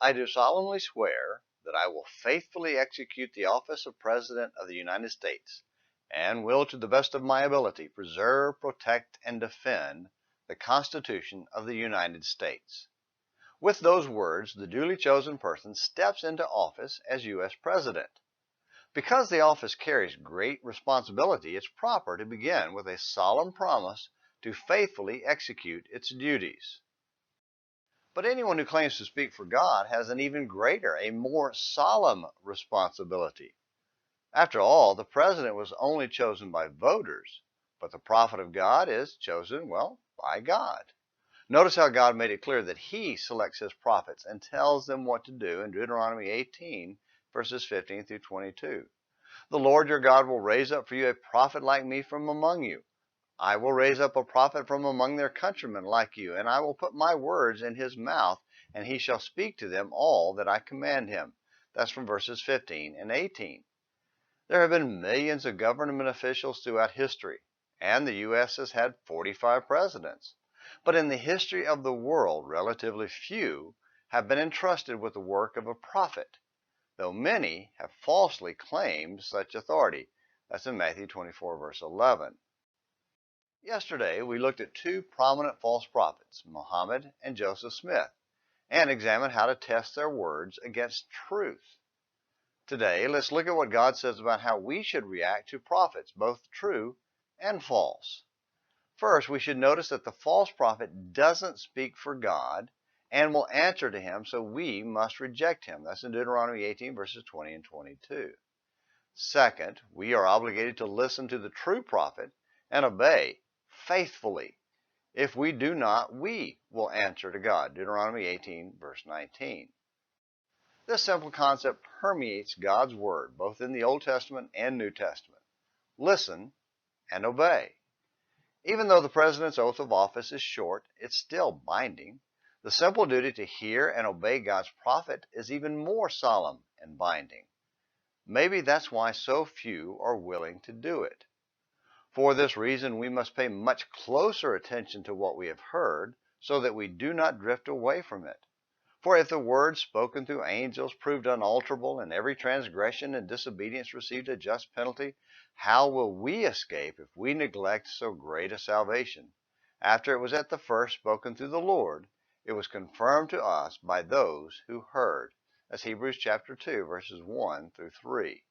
I do solemnly swear that I will faithfully execute the office of President of the United States and will, to the best of my ability, preserve, protect, and defend the Constitution of the United States. With those words, the duly chosen person steps into office as U.S. President. Because the office carries great responsibility, it's proper to begin with a solemn promise to faithfully execute its duties. But anyone who claims to speak for God has an even greater, a more solemn responsibility. After all, the president was only chosen by voters, but the prophet of God is chosen, well, by God. Notice how God made it clear that He selects His prophets and tells them what to do in Deuteronomy 18, verses 15 through 22. The Lord your God will raise up for you a prophet like me from among you. I will raise up a prophet from among their countrymen like you, and I will put my words in his mouth, and he shall speak to them all that I command him. That's from verses 15 and 18. There have been millions of government officials throughout history, and the U.S. has had 45 presidents. But in the history of the world, relatively few have been entrusted with the work of a prophet, though many have falsely claimed such authority. That's in Matthew 24, verse 11. Yesterday, we looked at two prominent false prophets, Muhammad and Joseph Smith, and examined how to test their words against truth. Today, let's look at what God says about how we should react to prophets, both true and false. First, we should notice that the false prophet doesn't speak for God and will answer to him, so we must reject him. That's in Deuteronomy 18, verses 20 and 22. Second, we are obligated to listen to the true prophet and obey faithfully. If we do not, we will answer to God. Deuteronomy 18, verse 19. This simple concept permeates God's Word, both in the Old Testament and New Testament. Listen and obey. Even though the President's oath of office is short, it's still binding. The simple duty to hear and obey God's prophet is even more solemn and binding. Maybe that's why so few are willing to do it. For this reason, we must pay much closer attention to what we have heard so that we do not drift away from it. For if the words spoken through angels proved unalterable and every transgression and disobedience received a just penalty, how will we escape if we neglect so great a salvation? After it was at the first spoken through the Lord, it was confirmed to us by those who heard. That's Hebrews chapter 2, verses 1 through 3.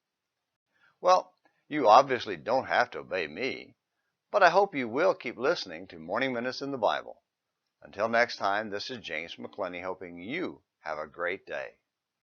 Well, you obviously don't have to obey me, but I hope you will keep listening to Morning Minutes in the Bible. Until next time, this is James McClenny hoping you have a great day.